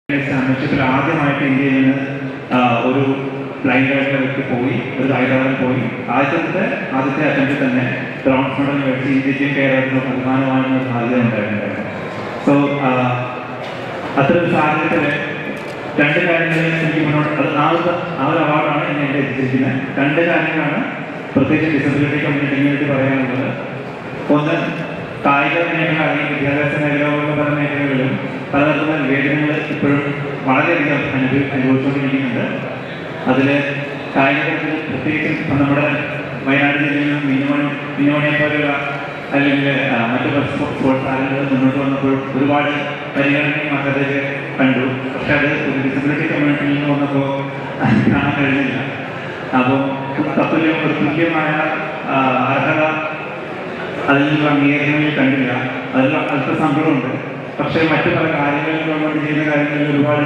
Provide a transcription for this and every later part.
അന്വേഷണത്തിൽ ആദ്യമായിട്ട് ഇന്ത്യയിൽ നിന്ന് ഒരു ബ്ലൈൻഡ് ആയിട്ടുള്ള വ്യക്തി പോയി, ഒരു കായികതാരം പോയി. ആദ്യത്തെ അറ്റംപ്റ്റിൽ തന്നെ ബ്രോൺസ് മെഡൽ മേടിച്ച് ഇന്ത്യക്കും കേരളത്തിനും അഭിമാനമാകുന്ന ഒരു സാധ്യത ഉണ്ടായിട്ടുണ്ടായിരുന്നു. സോ അത്തരം സാഹചര്യത്തിൽ രണ്ട് കാര്യങ്ങളിൽ എനിക്ക് മുന്നോട്ട് ആ ഒരു അവാർഡാണ് എന്നെ എത്തിച്ചിരിക്കുന്നത്. രണ്ട് കാര്യങ്ങളാണ് പ്രത്യേകിച്ച് ഡിസബിലിറ്റി കമ്മ്യൂണിറ്റിക്ക് വേണ്ടി പറയാനുള്ളത്. ഒന്ന്, കായിക മേഖല അല്ലെങ്കിൽ വിദ്യാഭ്യാസ മേഖല പോലുള്ള പല മേഖലകളിലും പലതരത്തിലുള്ള വിവേചനങ്ങൾ ഇപ്പോഴും വളരെയധികം അനുഭവിച്ചുകൊണ്ടിരിക്കുന്നുണ്ട്. അതിൽ കായികത്തിൽ പ്രത്യേകിച്ചും നമ്മുടെ വയനാട് ജില്ലയിൽ മിനിമണിയെ പോലെയുള്ള അല്ലെങ്കിൽ മറ്റു സ്പോർട്സ് താരങ്ങൾ മുന്നോട്ട് വന്നപ്പോൾ ഒരുപാട് പരിഗണനയും അർഹതയൊക്കെ കണ്ടു. പക്ഷെ അത് ഒരു ഡിസബിലിറ്റി കമ്മ്യൂണിറ്റിയിൽ നിന്ന് വന്നപ്പോൾ കാണാൻ കഴിഞ്ഞില്ല. അപ്പോൾ ഒരു തുല്യമായ അർഹത അതിൽ നിന്നുള്ള അംഗീകാരങ്ങളിൽ കണ്ടില്ല. അതിൽ അല്പ സങ്കടമുണ്ട്. പക്ഷേ മറ്റു പല കാര്യങ്ങളിൽ ഗവൺമെൻറ് ചെയ്യുന്ന കാര്യങ്ങളിൽ ഒരുപാട്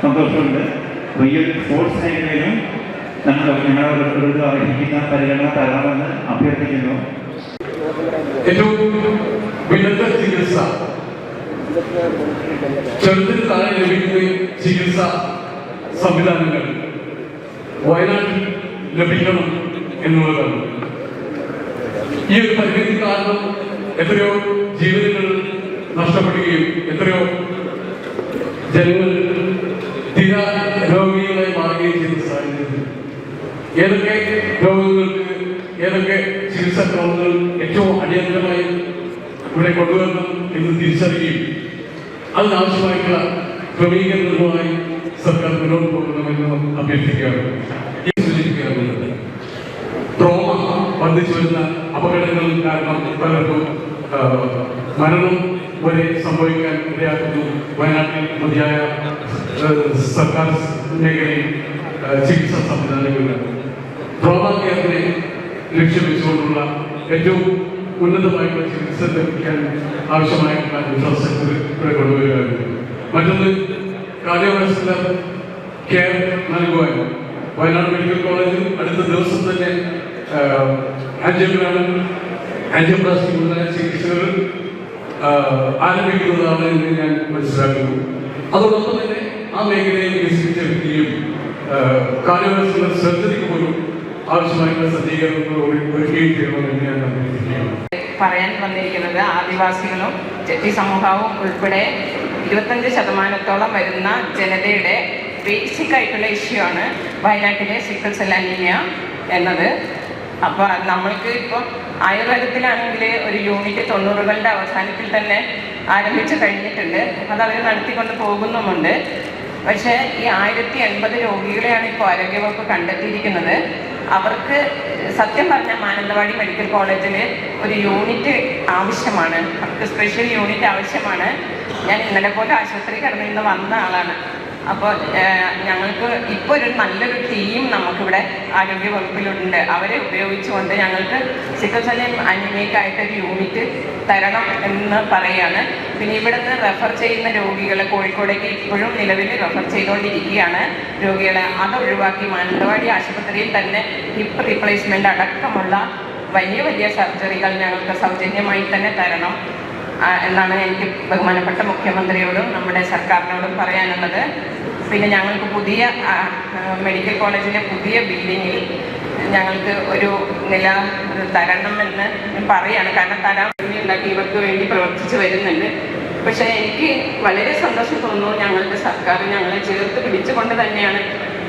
സന്തോഷമുണ്ട്. അപ്പോൾ ഈ ഒരു സ്പോർട്സ് മേഖലയിലും ഞങ്ങളോട് അർഹിക്കുന്ന പരിഗണന തരണമെന്ന് അഭ്യർത്ഥിക്കുന്നു. ഏറ്റവും വിദഗ്ധ ചികിത്സ, ചെറുതിന് താഴെ ലഭിക്കുന്ന ചികിത്സ സംവിധാനങ്ങൾ വയനാട്ടിൽ ലഭിക്കണം എന്നുള്ളതാണ്. ഈ ഒരു പരിമിതി കാരണം എത്രയോ ജീവനുകൾ നഷ്ടപ്പെടുകയും എത്രയോ ജനങ്ങൾ തീര രോഗികളായി മാറുകയും ചെയ്യുന്ന സാഹചര്യത്തിൽ ഏതൊക്കെ രോഗങ്ങൾക്ക് ഏതൊക്കെ ചികിത്സാ ക്രമങ്ങൾ ഏറ്റവും അടിയന്തരമായി ഇവിടെ കൊണ്ടുവരണം എന്ന് തിരിച്ചറിയുകയും അതിനാവശ്യമായിട്ടുള്ള ക്രമീകരണങ്ങളുമായി സർക്കാർ മുന്നോട്ട് പോകണമെന്ന് അഭ്യർത്ഥിക്കുകയാണ്. ട്രോമ വർദ്ധിച്ചു വരുന്ന അപകടങ്ങൾ കാരണം പലർക്കും മരണം വരെ സംഭവിക്കാൻ ഇടയാക്കുന്നു. വയനാട്ടിൽ മതിയായ സർക്കാർ മേഖലയിൽ ചികിത്സാ സംവിധാനങ്ങളില്ല. ട്രോമ കെയറിനെ ലക്ഷ്യം വെച്ചുകൊണ്ടുള്ള ഏറ്റവും ഉന്നതമായിട്ടുള്ള ചികിത്സ ലഭിക്കാൻ ആവശ്യമായിട്ടുള്ള ഇൻഫ്രാസ്ട്രക്ചർ ഇവിടെ കൊണ്ടുവരികയായിരുന്നു. മറ്റൊന്ന്, കാർഡിയോവാസ്കുലർ കെയർ നൽകുവാൻ വയനാട് മെഡിക്കൽ കോളേജിൽ അടുത്ത ദിവസം തന്നെ ആൻജിയോപ്ലാസ്റ്റി മുതലായ ചികിത്സകൾ ആരംഭിക്കുന്നതാണ് എന്ന് ഞാൻ മനസ്സിലാക്കുന്നു. അതോടൊപ്പം തന്നെ ആ മേഖലയെ വികസിപ്പിച്ചെടുക്കുകയും കാർഡിയോവാസ്കുലർ സർജറിക്ക് പോലും ആവശ്യമായിട്ടുള്ള സജ്ജീകരണങ്ങൾ ഒരുക്കുകയും ചെയ്യണമെന്ന് ഞാൻ അഭ്യർത്ഥിക്കുകയാണ്. പറയാൻ വന്നിരിക്കുന്നത് ആദിവാസികളും ചെട്ടി സമൂഹവും ഉൾപ്പെടെ 25% വരുന്ന ജനതയുടെ ബേസിക് ആയിട്ടുള്ള ഇഷ്യൂ ആണ് വയനാട്ടിലെ സിക്കിൾ സെൽ അനീമിയ എന്നത്. അപ്പോൾ നമ്മൾക്ക് ഇപ്പോൾ ആയുർവേദത്തിലാണെങ്കിൽ ഒരു യൂണിറ്റ് 90കളുടെ അവസാനത്തിൽ തന്നെ ആരംഭിച്ചു കഴിഞ്ഞിട്ടുണ്ട്. അത് അവർ നടത്തിക്കൊണ്ട് പോകുന്നുമുണ്ട്. പക്ഷേ ഈ 1080 രോഗികളെയാണ് ഇപ്പോൾ ആരോഗ്യവകുപ്പ് കണ്ടെത്തിയിരിക്കുന്നത്. അവർക്ക് സത്യം പറഞ്ഞാൽ മാനന്തവാടി മെഡിക്കൽ കോളേജിൽ ഒരു യൂണിറ്റ് ആവശ്യമാണ്. അവർക്ക് സ്പെഷ്യൽ യൂണിറ്റ് ആവശ്യമാണ്. ഞാൻ ഇന്നലെ പോലെ ആശുപത്രി കിടന്നിരുന്ന് വന്ന ആളാണ്. അപ്പോൾ ഞങ്ങൾക്ക് ഇപ്പോൾ ഒരു നല്ലൊരു ടീം നമുക്കിവിടെ ആരോഗ്യ വകുപ്പിലുണ്ട്. അവരെ ഉപയോഗിച്ചുകൊണ്ട് ഞങ്ങൾക്ക് സിക്കിൾ സെൽ അനീമിയക്കായിട്ടൊരു യൂണിറ്റ് തരണം എന്ന് പറയുകയാണ്. പിന്നെ ഇവിടെ നിന്ന് റെഫർ ചെയ്യുന്ന രോഗികളെ കോഴിക്കോടേക്ക് ഇപ്പോഴും നിലവിൽ റെഫർ ചെയ്തുകൊണ്ടിരിക്കുകയാണ് രോഗികളെ. അത് ഒഴിവാക്കി മാനന്തവാടി ആശുപത്രിയിൽ തന്നെ ഹിപ്പ് റീപ്ലേസ്മെൻ്റ് അടക്കമുള്ള വലിയ വലിയ സർജറികൾ ഞങ്ങൾക്ക് സൗജന്യമായി തന്നെ തരണം എന്നാണ് എനിക്ക് ബഹുമാനപ്പെട്ട മുഖ്യമന്ത്രിയോടും നമ്മുടെ സർക്കാരിനോടും പറയാനുള്ളത്. പിന്നെ ഞങ്ങൾക്ക് പുതിയ മെഡിക്കൽ കോളേജിലെ പുതിയ ബിൽഡിങ്ങിൽ ഞങ്ങൾക്ക് ഒരു നില തരണമെന്ന് പറയുകയാണ്. കാരണം തരാൻ വേണ്ടി ഉണ്ടാക്കി ഇവർക്ക് വേണ്ടി പ്രവർത്തിച്ച് വരുന്നുണ്ട്. പക്ഷേ എനിക്ക് വളരെ സന്തോഷം തോന്നുന്നു. ഞങ്ങളുടെ സർക്കാർ ഞങ്ങളെ ചേർത്ത് പിടിച്ചുകൊണ്ട് തന്നെയാണ്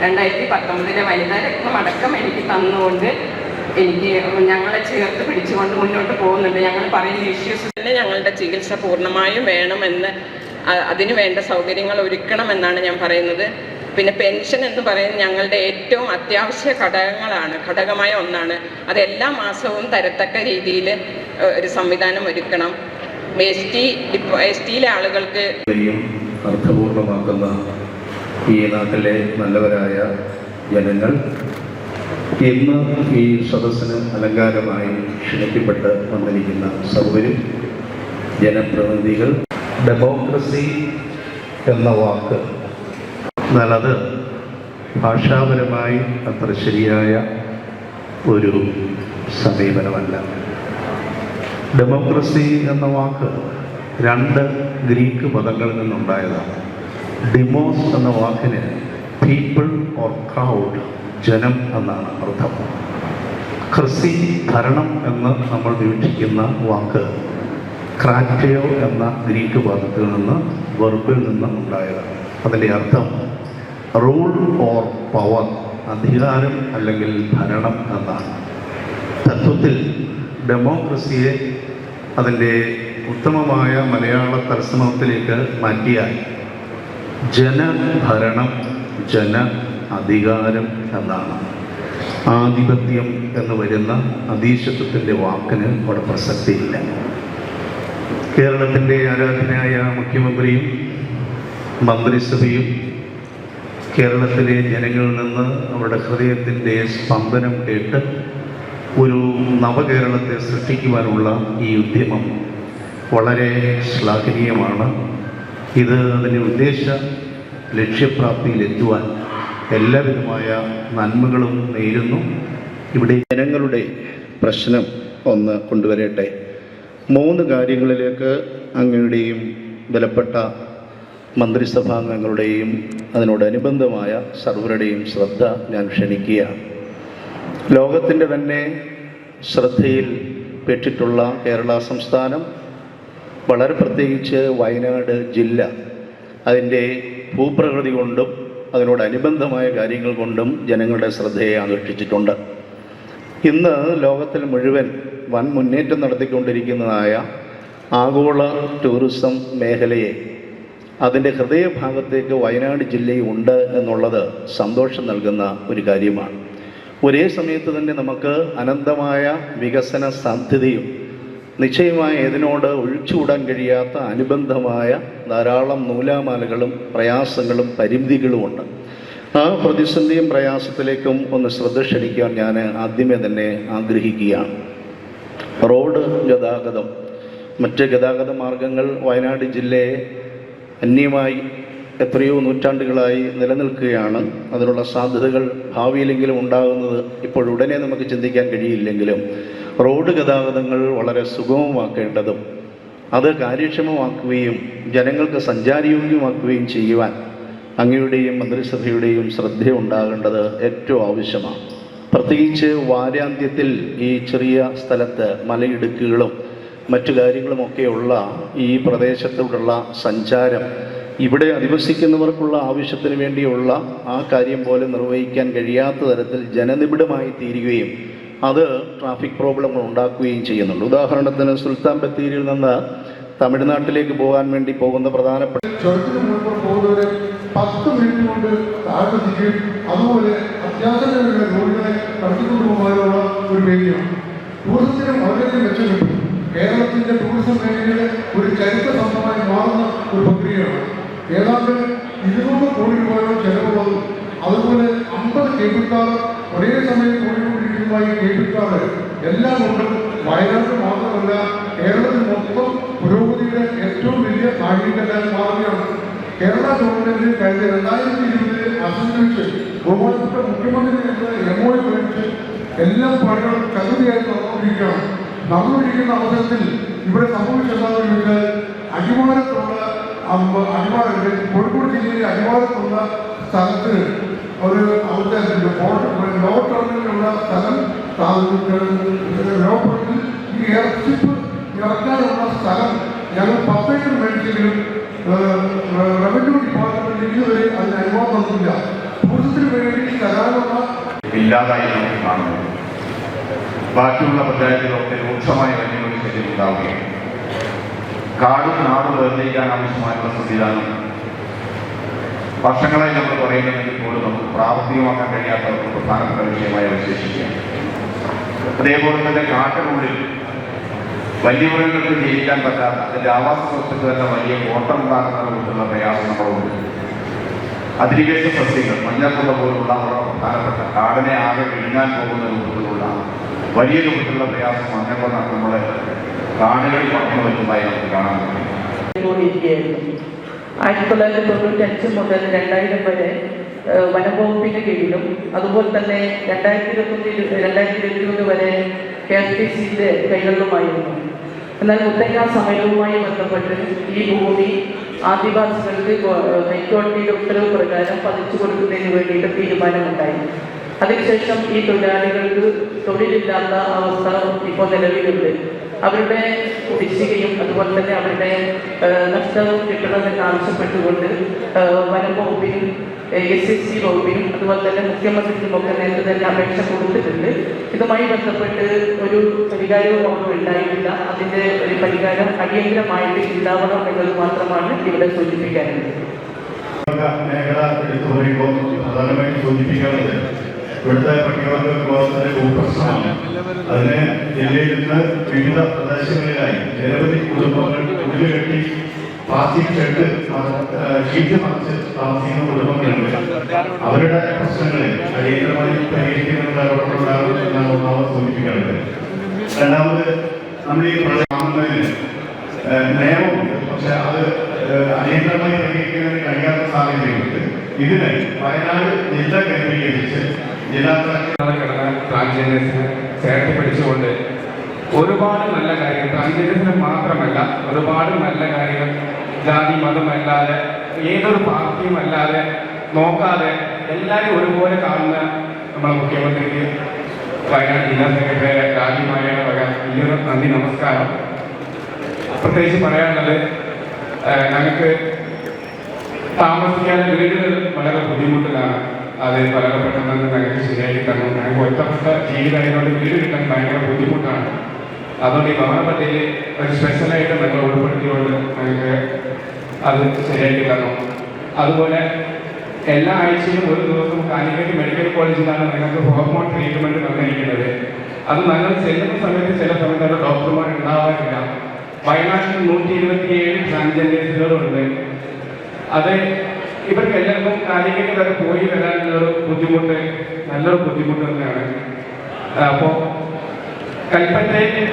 2019 വനിതാ രത്നം അടക്കം എനിക്ക് തന്നുകൊണ്ട് എനിക്ക് ഞങ്ങളെ ചേർത്ത് പിടിച്ചുകൊണ്ട് മുന്നോട്ട് പോകുന്നുണ്ട്. ഞങ്ങൾ പറയുന്ന ഇഷ്യൂസ് തന്നെ ഞങ്ങളുടെ ചികിത്സ പൂർണ്ണമായും വേണമെന്ന്, അതിന് വേണ്ട സൗകര്യങ്ങൾ ഒരുക്കണമെന്നാണ് ഞാൻ പറയുന്നത്. പിന്നെ പെൻഷൻ എന്ന് പറയുന്നത് ഞങ്ങളുടെ ഏറ്റവും അത്യാവശ്യ ഘടകമായ ഒന്നാണ്. അത് എല്ലാ മാസവും തരത്തക്ക രീതിയിൽ ഒരു സംവിധാനം ഒരുക്കണം. എസ് ടിയിലെ ആളുകൾക്ക് അർത്ഥപൂർണമാക്കുന്ന ഈ നാട്ടിലെ നല്ലവരായ ജനങ്ങൾ ഇന്ന് ഈ സദസ്സിന് അലങ്കാരമായി ക്ഷണിക്കപ്പെട്ട് വന്നിരിക്കുന്ന സൗകര്യം ജനപ്രതിനിധികൾ. ഡെമോക്രസി എന്ന വാക്ക് എന്നാൽ അത് ഭാഷാപരമായി അത്ര ശരിയായ ഒരു സമീപനമല്ല. ഡെമോക്രസി എന്ന വാക്ക് 2 ഗ്രീക്ക് പദങ്ങളിൽ നിന്നുണ്ടായതാണ്. ഡിമോസ് എന്ന വാക്കിന് പീപ്പിൾ ഓർ ക്രൗഡ്, ജനം എന്നാണ് അർത്ഥം. ക്രിസി, ഭരണം എന്ന് നമ്മൾ വീക്ഷിക്കുന്ന വാക്ക് ക്രാറ്റയോ എന്ന ഗ്രീക്ക് പദത്തിൽ നിന്ന്, വെർബിൽ നിന്ന് ഉണ്ടായതാണ്. അതിൻ്റെ അർത്ഥം റൂൾ ഓർ പവർ, അധികാരം അല്ലെങ്കിൽ ഭരണം എന്നാണ്. തത്വത്തിൽ ഡെമോക്രസിയെ അതിൻ്റെ ഉത്തമമായ മലയാള തത്സമത്തിലേക്ക് മാറ്റിയാൽ ജനഭരണം, ജന അധികാരം എന്നാണ്. ആധിപത്യം എന്ന് വരുന്ന അധീശത്വത്തിൻ്റെ വാക്കിന് അവിടെ പ്രസക്തിയില്ല. കേരളത്തിൻ്റെ ആരാധനായ മുഖ്യമന്ത്രിയും മന്ത്രിസഭയും കേരളത്തിലെ ജനങ്ങളിൽ നിന്ന് അവരുടെ ഹൃദയത്തിൻ്റെ സ്പന്ദനം കേട്ട് ഒരു നവകേരളത്തെ സൃഷ്ടിക്കുവാനുള്ള ഈ ഉദ്യമം വളരെ ശ്ലാഘനീയമാണ്. ഇത് അതിൻ്റെ ഉദ്ദേശ ലക്ഷ്യപ്രാപ്തിയിലെത്തുവാൻ എല്ലാവിധമായ നന്മകളും നേരുന്നു. ഇവിടെ ജനങ്ങളുടെ പ്രശ്നം ഒന്ന് കൊണ്ടുവരട്ടെ. 3 കാര്യങ്ങളിലേക്ക് അങ്ങയുടെയും വിലപ്പെട്ട മന്ത്രിസഭാംഗങ്ങളുടെയും അതിനോടനുബന്ധമായ സർവരുടെയും ശ്രദ്ധ ഞാൻ ക്ഷണിക്കുകയാണ്. ലോകത്തിൻ്റെ തന്നെ ശ്രദ്ധയിൽ പെട്ടിട്ടുള്ള കേരള സംസ്ഥാനം, വളരെ പ്രത്യേകിച്ച് വയനാട് ജില്ല, അതിൻ്റെ ഭൂപ്രകൃതി കൊണ്ടും അതിനോടനുബന്ധമായ കാര്യങ്ങൾ കൊണ്ടും ജനങ്ങളുടെ ശ്രദ്ധയെ ആകർഷിച്ചിട്ടുണ്ട്. ഇന്ന് ലോകത്തിൽ മുഴുവൻ വൻ മുന്നേറ്റം നടത്തിക്കൊണ്ടിരിക്കുന്നതായ ആഗോള ടൂറിസം മേഖലയെ അതിൻ്റെ ഹൃദയഭാഗത്തേക്ക് വയനാട് ജില്ലയുണ്ട് എന്നുള്ളത് സന്തോഷം നൽകുന്ന ഒരു കാര്യമാണ്. ഒരേ സമയത്ത് തന്നെ നമുക്ക് അനന്തമായ വികസന സാധ്യതയും നിശ്ചയമായ ഇതിനോട് ഒഴിച്ചുകൂടാൻ കഴിയാത്ത അനുബന്ധമായ ധാരാളം നൂലാമാലകളും പ്രയാസങ്ങളും പരിമിതികളുമുണ്ട്. ആ പ്രതിസന്ധിയും പ്രയാസത്തിലേക്കും ഒന്ന് ശ്രദ്ധ ക്ഷണിക്കാൻ ഞാൻ ആദ്യമേ തന്നെ ആഗ്രഹിക്കുകയാണ്. റോഡ് ഗതാഗതം, മറ്റ് ഗതാഗത മാർഗങ്ങൾ വയനാട് ജില്ലയെ അന്യമായി എത്രയോ നൂറ്റാണ്ടുകളായി നിലനിൽക്കുകയാണ്. അതിനുള്ള സാധ്യതകൾ ഭാവിയിലെങ്കിലും ഉണ്ടാകുന്നത് ഇപ്പോഴുടനെ നമുക്ക് ചിന്തിക്കാൻ കഴിയില്ലെങ്കിലും റോഡ് ഗതാഗതങ്ങൾ വളരെ സുഗമമാക്കേണ്ടതും അത് കാര്യക്ഷമമാക്കുകയും ജനങ്ങൾക്ക് സഞ്ചാരയോഗ്യമാക്കുകയും ചെയ്യുവാൻ അങ്ങയുടെയും മന്ത്രിസഭയുടെയും ശ്രദ്ധയുണ്ടാകേണ്ടത് ഏറ്റവും ആവശ്യമാണ്. പ്രത്യേകിച്ച് വാരാന്ത്യത്തിൽ ഈ ചെറിയ സ്ഥലത്ത് മലയിടുക്കുകളും മറ്റു കാര്യങ്ങളുമൊക്കെയുള്ള ഈ പ്രദേശത്തോടുള്ള സഞ്ചാരം ഇവിടെ അധിവസിക്കുന്നവർക്കുള്ള ആവശ്യത്തിന് വേണ്ടിയുള്ള ആ കാര്യം പോലെ നിർവഹിക്കാൻ കഴിയാത്ത തരത്തിൽ ജനനിബിഡമായി തീരുകയും അത് ട്രാഫിക് പ്രോബ്ലങ്ങൾ ഉണ്ടാക്കുകയും ചെയ്യുന്നുണ്ട്. ഉദാഹരണത്തിന് സുൽത്താൻ ബത്തേരിയിൽ നിന്ന് തമിഴ്നാട്ടിലേക്ക് പോകാൻ വേണ്ടി പോകുന്ന പ്രധാനപ്പെട്ട ചുരത്തിന് മുൻപ് പോകുന്നവരെ 10 മിനിറ്റ് കൊണ്ട് താഴ്ത്തിക്കുകയും അതുപോലെ അത്യാവശ്യമായ റോഡുകളെ കടത്തിക്കൊണ്ടു പോകാനുള്ള ഒരു വേദിയാണ്. ടൂറിസത്തിന് വളരെയധികം മെച്ചപ്പെട്ടു. കേരളത്തിൻ്റെ ടൂറിസം മേഖലയുടെ ഒരു ചരിത്ര സംഭവമായി മാറുന്ന ഒരു പ്രക്രിയയാണ്. ഏതാണ്ട് 200 കോടി രൂപയോളം ചെലവുള്ളതും അതുപോലെ 50 കേബിൾ കാർ ഒരേ സമയം ഓടിക്കൊണ്ടിരിക്കുന്നതുമായി കേബിൾ കാർ എല്ലാം കൊണ്ടും വയനാട് മാത്രമല്ല കേരളത്തിൽ മൊത്തം പുരോഗതിയുടെ ഏറ്റവും വലിയ നാഴികക്കല്ലായി മാറുകയാണ്. കേരള ഗവൺമെന്റ് കഴിഞ്ഞ 2020 ആസൂത്രിച്ച് ബഹുമാനപ്പെട്ട മുഖ്യമന്ത്രി MOU കഴിച്ച് എല്ലാ പണികളും കരുതിയായി നടന്നുകൊണ്ടിരിക്കുന്ന അവസരത്തിൽ ഇവിടെ സംഭവിച്ചെന്താണെന്ന് ചോദിച്ചാൽ അടിവാരത്തുള്ള കോഴിക്കോട് ജില്ലയിലെ അടിവാരത്തുള്ള സ്ഥലത്ത് ഒരു അവിടുത്തെ ലോ ടെർമിനലുള്ള സ്ഥലം ലോ ടെർമിനൽ ഈ എയർഷിപ്പ് ഇറക്കാനുള്ള സ്ഥലം ഞങ്ങൾ 10 ഏക്കർ മേടിച്ചെങ്കിലും റവന്യൂ ഡിപ്പാർട്ട്മെന്റ് ഇതുവരെ അതിന് അനുവാദം തന്നില്ല. ടൂറിസത്തിന് വേണ്ടി തരാനുള്ള ഇല്ലാതായി നമുക്ക് കാണുന്നു. ബാക്കിയുള്ള പഞ്ചായത്തുകളൊക്കെ രൂക്ഷമായ വന്യമൃഗശല്യം ഉണ്ടാവുകയാണ്. കാടും നാടും വേർതിരിക്കാൻ ആവശ്യമായിട്ടുള്ള സംവിധാനം വർഷങ്ങളായി നമ്മൾ പറയുന്നുണ്ടെങ്കിൽ പോലും നമുക്ക് പ്രാവർത്തികമാക്കാൻ കഴിയാത്ത ഒരു പ്രധാനപ്പെട്ട വിഷയമായി അവശേഷിക്കുകയാണ്. അതേപോലെ തന്നെ കാട്ടിനുള്ളിൽ വന്യമൃഗങ്ങൾക്ക് ജീവിക്കാൻ പറ്റാത്ത അതിൻ്റെ ആവാസ വ്യവസ്ഥയ്ക്ക് തന്നെ വലിയ കോട്ടമുണ്ടാകുന്ന രൂപത്തിലുള്ള പ്രയാസം നമ്മളുണ്ട്. അധിനിവേശ സസ്യങ്ങൾ മഞ്ഞക്കുള്ള പോലുള്ള വളരെ പ്രധാനപ്പെട്ട കാടിനെ ആകെ വിഴുങ്ങാൻ പോകുന്ന രൂപത്തിലുള്ള വലിയ രൂപത്തിലുള്ള പ്രയാസം അങ്ങനെ നമ്മളെ കാടുകളിൽ പടർന്നു വരുന്നതായി നമുക്ക് കാണാൻ പറ്റും. 1995 മുതൽ 2000 വരെ വനംവകുപ്പിന്റെ കീഴിലും അതുപോലെ തന്നെ 2021 വരെ KFTCയുടെ കൈകളിലുമായിരുന്നു. എന്നാൽ മുത്തങ്ങ സമരവുമായി ബന്ധപ്പെട്ട് ഈ ഭൂമി ആദിവാസികൾക്ക് ഹൈക്കോടതിയുടെ ഉത്തരവ് പ്രകാരം പതിച്ചു കൊടുക്കുന്നതിന് വേണ്ടിയിട്ട് തീരുമാനമുണ്ടായി. അതിനുശേഷം ഈ തൊഴിലാളികൾക്ക് തൊഴിലില്ലാത്ത അവസ്ഥ ഇപ്പോൾ നിലവിലുണ്ട്. അവരുടെ കുടിശ്ശികയും അതുപോലെ തന്നെ അവരുടെ നഷ്ടവും കിട്ടണമെന്ന് ആവശ്യപ്പെട്ടുകൊണ്ട് വനം വകുപ്പിനും SSC വകുപ്പിനും അതുപോലെ തന്നെ മുഖ്യമന്ത്രിക്കുമൊക്കെ നേരത്തെ തന്നെ അപേക്ഷ കൊടുത്തിട്ടുണ്ട്. ഇതുമായി ബന്ധപ്പെട്ട് ഒരു പരിഹാരവും ഒന്നും ഉണ്ടായിട്ടില്ല. അതിൻ്റെ ഒരു പരിഹാരം അടിയന്തരമായിട്ട് ഉണ്ടാവണം എന്നത് മാത്രമാണ് ഇവിടെ സൂചിപ്പിക്കാനുള്ളത്. മേഖല എടുത്തു പറയുമ്പോൾ പ്രധാനമായിട്ട് സൂചിപ്പിക്കാറുണ്ട് ഇവിടുത്തെ പട്ടികവർഗ വിഭാഗത്തിന്റെ ഭൂപ്രശ്നമാണ്. അതിനെ ജില്ലയിൽ നിന്ന് വിവിധ പ്രദേശങ്ങളിലായി നിരവധി കുടുംബങ്ങൾ ഉള്ളിലെട്ടി പ്ലാസ്റ്റിക് ഷെഡ് ഷീറ്റ് മറിച്ച് താമസിക്കുന്ന കുടുംബങ്ങളുണ്ട്. അവരുടെ പ്രശ്നങ്ങളെ അടിയന്തരമായി പരിഹരിക്കുന്നതിനുള്ള ഇടപെടലുണ്ടാകുമെന്നാണ് ഒന്നാമത് സൂചിപ്പിക്കുന്നത്. രണ്ടാമത് നമ്മൾ ഈ കാണുന്നതിന് നിയമമുണ്ട്, പക്ഷെ അത് അടിയന്തരമായി പരിഹരിക്കുന്നതിന് കഴിയാത്ത സാഹചര്യമുണ്ട്. ഇതിന് വയനാട് ജില്ല കേന്ദ്രീകരിച്ച് ജില്ലാ ട്രാൻസ്ജെൻഡേഴ്സിനെ ചേർത്ത് പിടിച്ചുകൊണ്ട് ഒരുപാട് നല്ല കാര്യങ്ങൾ, ട്രാൻസ്ജെൻഡേഴ്സിന് മാത്രമല്ല ഒരുപാട് നല്ല കാര്യങ്ങൾ ജാതി മതമല്ലാതെ ഏതൊരു പാർട്ടിയും അല്ലാതെ നോക്കാതെ എല്ലാവരും ഒരുപോലെ കാണുന്ന നമ്മുടെ മുഖ്യമന്ത്രിക്ക് വയനാട് ജില്ലാ സെക്രട്ടറി രാജ്യമായ വലിയൊരു നന്ദി, നമസ്കാരം. പ്രത്യേകിച്ച് പറയാനുള്ളത് ഞങ്ങൾക്ക് താമസിക്കാൻ വീടുകൾ വളരെ ബുദ്ധിമുട്ടിലാണ്. അത് വളരെ പെട്ടെന്ന് ഞങ്ങൾക്ക് ശരിയാക്കി തരണം. ഞങ്ങൾക്ക് ഒറ്റപ്പെട്ട ജീവിതമായതുകൊണ്ട് വീട് കിട്ടാൻ ഭയങ്കര ബുദ്ധിമുട്ടാണ്. അതുകൊണ്ട് ഈ ഭവന പദ്ധതിയിൽ ഒരു സ്പെഷ്യലായിട്ട് ഞങ്ങൾ ഉൾപ്പെടുത്തിക്കൊണ്ട് ഞങ്ങൾക്ക് അത് ശരിയാക്കി തരണം. അതുപോലെ എല്ലാ ആഴ്ചയിലും ഒരു ദിവസം കാലിക്കറ്റ് മെഡിക്കൽ കോളേജിലാണ് ഞങ്ങൾക്ക് ഹോർമോൺ ട്രീറ്റ്മെൻറ്റ് തന്നിരിക്കുന്നത്. അത് ഞങ്ങൾ ചെല്ലുന്ന സമയത്ത് ചില സമയത്ത് അവിടെ ഡോക്ടർമാർ ഉണ്ടാവാറില്ല. വയനാട്ടിൽ 127 ട്രാൻസ്ജെൻഡേഴ്സുകളുണ്ട്. അത് ഇവർക്ക് എല്ലാവർക്കും കാലിക്കറ്റ് വരെ പോയി വരാനുള്ളൊരു ബുദ്ധിമുട്ട്, നല്ലൊരു ബുദ്ധിമുട്ട് തന്നെയാണ്. അപ്പോൾ കൽപ്പറ്റയിൽ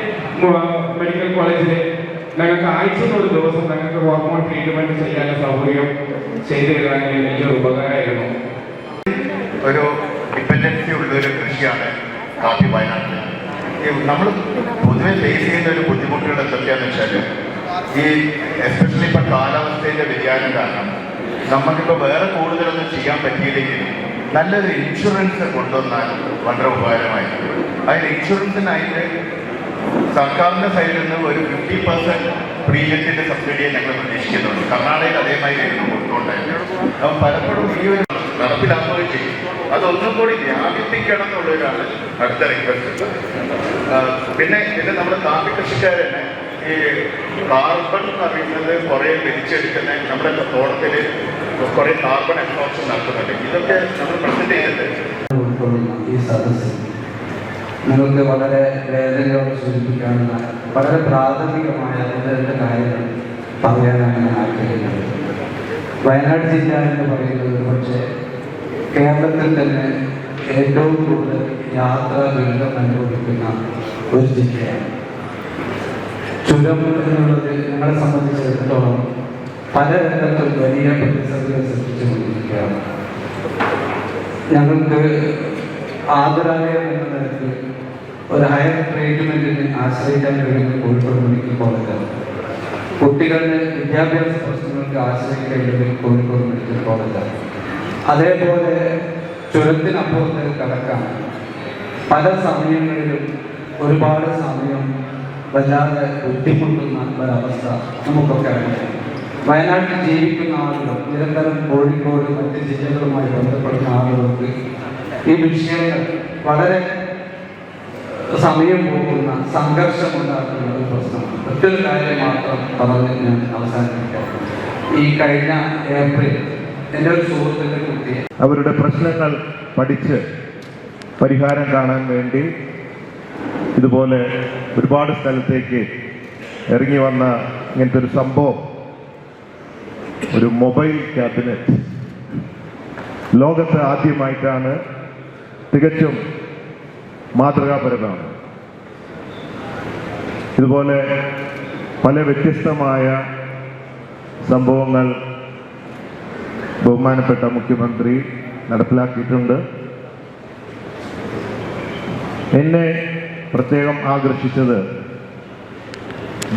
മെഡിക്കൽ കോളേജിൽ ഞങ്ങൾക്ക് ആഴ്ചയിൽ ഒരു ദിവസം ഞങ്ങൾക്ക് ഹോർമോൺ ട്രീറ്റ്മെൻറ്റ് ചെയ്യാനുള്ള സൗകര്യം ചെയ്തു തരാമെങ്കിൽ വലിയൊരു ഉപകാരമായിരുന്നു. ഒരു ഡിപ്പെൻഡൻസി ഉള്ളൊരു കൃഷിയാണ് കാപ്പി വയനാട്ടിൽ. നമ്മൾ പൊതുവെ ഫേസ് ചെയ്യുന്ന ഒരു ബുദ്ധിമുട്ടുകൾ എന്തൊക്കെയാണെന്ന് വെച്ചാൽ ഈ എസ്പെഷ്യലി ഇപ്പം കാലാവസ്ഥയുടെ വ്യതിയാനം കാരണം നമുക്കിപ്പോൾ വേറെ കൂടുതലൊന്നും ചെയ്യാൻ പറ്റിയില്ലെങ്കിലും നല്ലൊരു ഇൻഷുറൻസ് കൊണ്ടുവന്നാൽ വളരെ ഉപകാരമായിരിക്കും. അതിന് ഇൻഷുറൻസിനായിട്ട് സർക്കാരിൻ്റെ സൈഡിൽ നിന്ന് ഒരു 50% പ്രീമിയത്തിൻ്റെ സബ്സിഡിയെ ഞങ്ങൾ പ്രതീക്ഷിക്കുന്നുണ്ട്. കർണാടകയിൽ അതേമാതിരി കൊടുത്തുകൊണ്ടായിരുന്നു. അപ്പം പലപ്പോഴും ഈ ഒരു നടപ്പിലാക്കുകയും ചെയ്യും. അതൊന്നും കൂടി വ്യാപിപ്പിക്കണം എന്നുള്ളൊരാണ് അടുത്ത റിക്വസ്റ്റ്. പിന്നെ നമ്മുടെ കാപ്പി കൃഷിക്കാർ തന്നെ ഈ കാർബൺ എന്ന് പറയുന്നത് കുറേ വലിച്ചെടുക്കുന്ന നമ്മുടെ തോട്ടത്തിൽ കുറേ കാർബൺ എക്സോഷൻ നടത്തുന്നുണ്ട്. ഇതൊക്കെ നമ്മൾ പ്രസന്റ് ചെയ്തിട്ടുണ്ട്. ഈ സദസ്സിൽ നിങ്ങൾക്ക് വളരെ വേദനയോടെ സൂചിപ്പിക്കാനുള്ള വളരെ പ്രാഥമികമായ രണ്ട് കാര്യങ്ങൾ പറയാനാണ് ഞാൻ ആഗ്രഹിക്കുന്നത്. വയനാട് ജില്ല എന്ന് പറയുന്നത് പക്ഷേ കേരളത്തിൽ തന്നെ ഏറ്റവും കൂടുതൽ യാത്രാ ദുരിതം അനുഭവിക്കുന്ന ഒരു ജില്ലയാണ്. ചുരം എന്നുള്ളത് ഞങ്ങളെ സംബന്ധിച്ചിടത്തോളം പല രംഗത്തും വലിയ പ്രതിസന്ധികൾ സൃഷ്ടിച്ചുകൊണ്ടിരിക്കുകയാണ്. ഞങ്ങൾക്ക് ആതുരാലയം എന്ന നിലയ്ക്ക് ഒരു ഹയർ ട്രീറ്റ്മെൻറ്റിന് ആശ്രയിക്കാൻ കഴിയുന്ന കോഴിക്കോട് മെഡിക്കൽ കോളേജാണ്. കുട്ടികളുടെ വിദ്യാഭ്യാസ പ്രശ്നങ്ങൾക്ക് ആശ്രയിക്കേണ്ടത് കോഴിക്കോട് മെഡിക്കൽ കോളേജാണ്. അതേപോലെ ചുരത്തിനപ്പുറത്തേക്ക് കടക്കാൻ പല സമയങ്ങളിലും ഒരുപാട് സമയം വല്ലാതെ ബുദ്ധിമുട്ടുന്ന ഒരവസ്ഥ നമുക്കൊക്കെ അറിയാം. വയനാട്ടിൽ ജീവിക്കുന്ന ആളുകൾ, നിരന്തരം കോഴിക്കോട് മറ്റ് ജില്ലകളുമായി ബന്ധപ്പെടുന്ന ആളുകൾക്ക് ഈ വിഷയങ്ങൾ വളരെ സമയം പോകുന്ന സംഘർഷമുണ്ടാക്കുന്ന ഒരു പ്രശ്നമാണ്. മറ്റൊരു കാര്യം മാത്രം പറഞ്ഞ് ഞാൻ അവസാനിപ്പിക്കാം. ഈ കഴിഞ്ഞ ഏപ്രിൽ എൻ്റെ ഒരു സുഹൃത്തിൻ്റെ കുട്ടിയെ അവരുടെ പ്രശ്നങ്ങൾ പഠിച്ച് പരിഹാരം കാണാൻ വേണ്ടി ഇതുപോലെ ഒരുപാട് സ്ഥലത്തേക്ക് ഇറങ്ങി വന്ന ഇങ്ങനത്തെ ഒരു സംഭവം, ഒരു മൊബൈൽ ക്യാബിനറ്റ് ലോകത്ത് ആദ്യമായിട്ടാണ്. തികച്ചും മാതൃകാപരമാണ്. ഇതുപോലെ പല വ്യത്യസ്തമായ സംഭവങ്ങൾ ബഹുമാനപ്പെട്ട മുഖ്യമന്ത്രി നടപ്പിലാക്കിയിട്ടുണ്ട്. എന്നെ പ്രത്യേകം ആകർഷിച്ചത്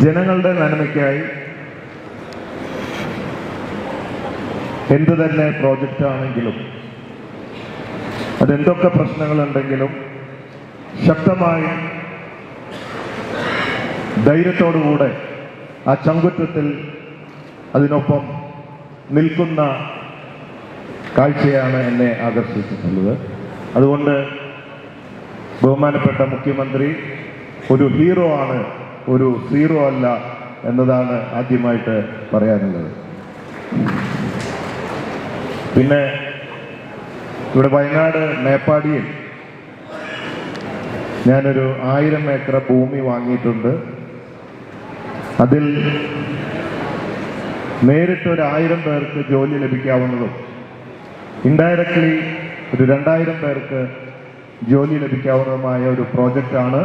ജനങ്ങളുടെ നന്മയ്ക്കായി എന്തു തന്നെ പ്രോജക്റ്റ് ആണെങ്കിലും അതെന്തൊക്കെ പ്രശ്നങ്ങളുണ്ടെങ്കിലും ശക്തമായി ധൈര്യത്തോടുകൂടെ ആ ചങ്കുറ്റത്തിൽ അതിനൊപ്പം നിൽക്കുന്ന കാഴ്ചയാണ് എന്നെ ആകർഷിച്ചിട്ടുള്ളത്. അതുകൊണ്ട് ബഹുമാനപ്പെട്ട മുഖ്യമന്ത്രി ഒരു ഹീറോ ആണ്, ഒരു സീറോ അല്ല എന്നതാണ് ആദ്യമായിട്ട് പറയാനുള്ളത്. പിന്നെ ഇവിടെ വയനാട് മേപ്പാടിയിൽ ഞാനൊരു 1000 ഏക്കർ ഭൂമി വാങ്ങിയിട്ടുണ്ട്. അതിൽ നേരിട്ട് ഒരു 1000 പേർക്ക് ജോലി ലഭിക്കാവുന്നതും ഇൻഡയറക്ട്ലി ഒരു 2000 പേർക്ക് ജോലി ലഭിക്കാവുന്നതുമായ ഒരു പ്രോജക്റ്റാണ്.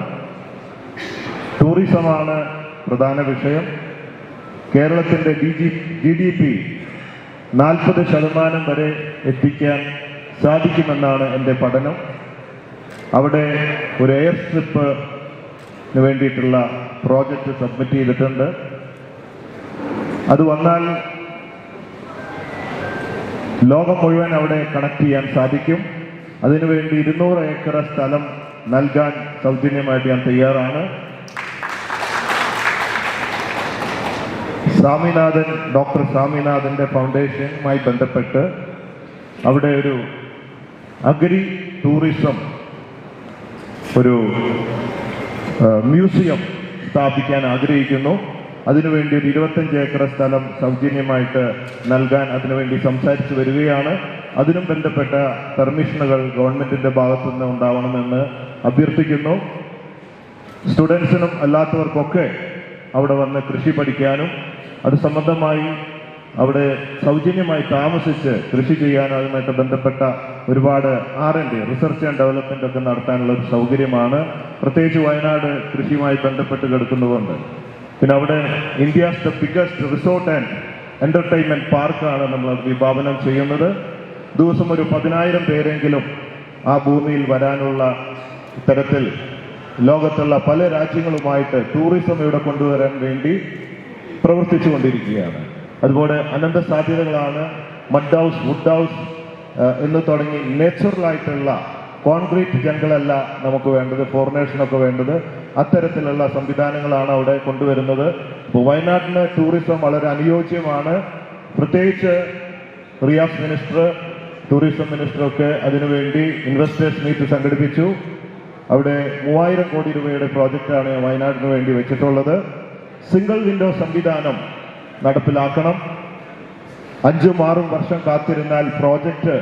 ടൂറിസമാണ് പ്രധാന വിഷയം. കേരളത്തിൻ്റെ GDP 40% വരെ എത്തിക്കാൻ സാധിക്കുമെന്നാണ് എൻ്റെ പഠനം. അവിടെ ഒരു എയർ സ്ട്രിപ്പിന് വേണ്ടിയിട്ടുള്ള പ്രോജക്റ്റ് സബ്മിറ്റ് ചെയ്തിട്ടുണ്ട്. അത് വന്നാൽ ലോകം മുഴുവൻ അവിടെ കണക്ട് ചെയ്യാൻ സാധിക്കും. അതിനുവേണ്ടി 200 ഏക്കർ സ്ഥലം നൽകാൻ സൗജന്യമായിട്ട് ഞാൻ തയ്യാറാണ്. ഡോക്ടർ സ്വാമിനാഥൻ്റെ ഫൗണ്ടേഷനുമായി ബന്ധപ്പെട്ട് അവിടെ ഒരു അഗ്രി ടൂറിസം ഒരു മ്യൂസിയം സ്ഥാപിക്കാൻ ആഗ്രഹിക്കുന്നു. അതിനുവേണ്ടി ഒരു 25 ഏക്കർ സ്ഥലം സൗജന്യമായിട്ട് നൽകാൻ അതിനുവേണ്ടി സംസാരിച്ചു വരികയാണ്. അതിനും ബന്ധപ്പെട്ട പെർമിഷനുകൾ ഗവൺമെൻറ്റിൻ്റെ ഭാഗത്തുനിന്ന് ഉണ്ടാവണമെന്ന് അഭ്യർത്ഥിക്കുന്നു. സ്റ്റുഡൻസിനും അല്ലാത്തവർക്കൊക്കെ അവിടെ വന്ന് കൃഷി പഠിക്കാനും അത് സംബന്ധമായി അവിടെ സൗജന്യമായി താമസിച്ച് കൃഷി ചെയ്യാനും അതുമായിട്ട് ബന്ധപ്പെട്ട ഒരുപാട് R&D റിസർച്ച് ആൻഡ് ഡെവലപ്മെൻ്റ് ഒക്കെ നടത്താനുള്ള ഒരു സൗകര്യമാണ്, പ്രത്യേകിച്ച് വയനാട് കൃഷിയുമായി ബന്ധപ്പെട്ട് കിടക്കുന്നതുകൊണ്ട്. പിന്നെ അവിടെ India's the biggest resort and entertainment പാർക്കാണ് നമ്മൾ വിഭാവനം ചെയ്യുന്നത്. ദിവസം ഒരു 10,000 പേരെങ്കിലും ആ ഭൂമിയിൽ വരാനുള്ള തരത്തിൽ ലോകത്തുള്ള പല രാജ്യങ്ങളുമായിട്ട് ടൂറിസം ഇവിടെ കൊണ്ടുവരാൻ വേണ്ടി പ്രവർത്തിച്ചു കൊണ്ടിരിക്കുകയാണ്. അതുപോലെ അനന്ത സാധ്യതകളാണ്. മഡ് ഹൗസ്, വുഡ് ഹൗസ് എന്ന് തുടങ്ങി നേച്ചുറലായിട്ടുള്ള കോൺക്രീറ്റ് ജംഗിളല്ല നമുക്ക് വേണ്ടത്, ഫോറിനേഴ്സിനൊക്കെ വേണ്ടത്. അത്തരത്തിലുള്ള സംവിധാനങ്ങളാണ് അവിടെ കൊണ്ടുവരുന്നത്. ഇപ്പോൾ വയനാട്ടിന് ടൂറിസം വളരെ അനുയോജ്യമാണ്. പ്രത്യേകിച്ച് റിയാസ് മിനിസ്റ്റർ, ടൂറിസം മിനിസ്റ്ററൊക്കെ അതിനുവേണ്ടി ഇൻവെസ്റ്റേഴ്സ് മീറ്റ് സംഘടിപ്പിച്ചു. അവിടെ 3000 കോടി രൂപയുടെ പ്രോജക്റ്റാണ് വയനാടിന് വേണ്ടി വെച്ചിട്ടുള്ളത്. സിംഗിൾ വിൻഡോ സംവിധാനം നടപ്പിലാക്കണം. 5-6 വർഷം കാത്തിരുന്നാൽ പ്രോജക്റ്റ്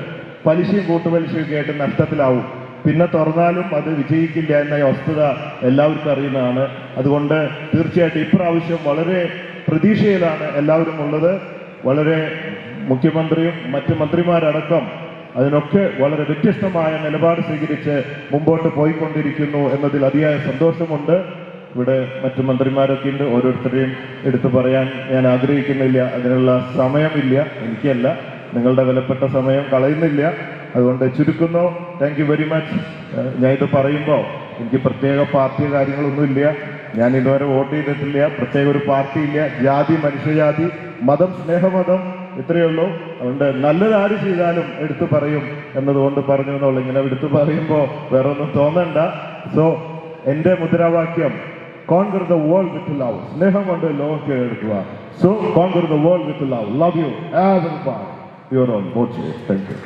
പലിശയും കൂട്ടുപലിശയൊക്കെ ആയിട്ട് നഷ്ടത്തിലാവും. പിന്നെ തുറന്നാലും അത് വിജയിക്കില്ല എന്ന വസ്തുത എല്ലാവർക്കും അറിയുന്നതാണ്. അതുകൊണ്ട് തീർച്ചയായിട്ടും ഇപ്രാവശ്യം വളരെ പ്രതീക്ഷയിലാണ് എല്ലാവരും ഉള്ളത്. വളരെ മുഖ്യമന്ത്രിയും മറ്റ് മന്ത്രിമാരടക്കം അതിനൊക്കെ വളരെ വ്യത്യസ്തമായ നിലപാട് സ്വീകരിച്ച് മുമ്പോട്ട് പോയിക്കൊണ്ടിരിക്കുന്നു എന്നതിൽ അതിയായ സന്തോഷമുണ്ട്. ഇവിടെ മറ്റു മന്ത്രിമാരൊക്കെ ഉണ്ട്, ഓരോരുത്തരെയും എടുത്തു പറയാൻ ഞാൻ ആഗ്രഹിക്കുന്നില്ല, അതിനുള്ള സമയമില്ല, എനിക്കല്ല, നിങ്ങളുടെ വിലപ്പെട്ട സമയം കളയുന്നില്ല. അതുകൊണ്ട് ചുരുക്കുന്നു. Thank you very much. ഞാൻ ഇത് പറയുമ്പോൾ എനിക്ക് പ്രത്യേക പാർട്ടി കാര്യങ്ങളൊന്നുമില്ല. ഞാൻ ഇതുവരെ വോട്ട് ചെയ്തിട്ടില്ല, പ്രത്യേക ഒരു പാർട്ടിയില്ല. ജാതി, മനുഷ്യജാതി, മതം, സ്നേഹമതം, ഇത്രയേ ഉള്ളൂ. അതുകൊണ്ട് നല്ലത് ആര് ചെയ്താലും എടുത്തു പറയും എന്നതുകൊണ്ട് പറഞ്ഞു എന്നുള്ളൂ. ഇങ്ങനെ എടുത്തു പറയുമ്പോൾ വേറെ ഒന്നും തോന്നണ്ട. സോ എൻ്റെ മുദ്രാവാക്യം conquer the world with love. സ്നേഹം കൊണ്ട് ലോകം കീഴടക്കുക. So conquer the world with love. Love you everybody. Your own vote. Thank you.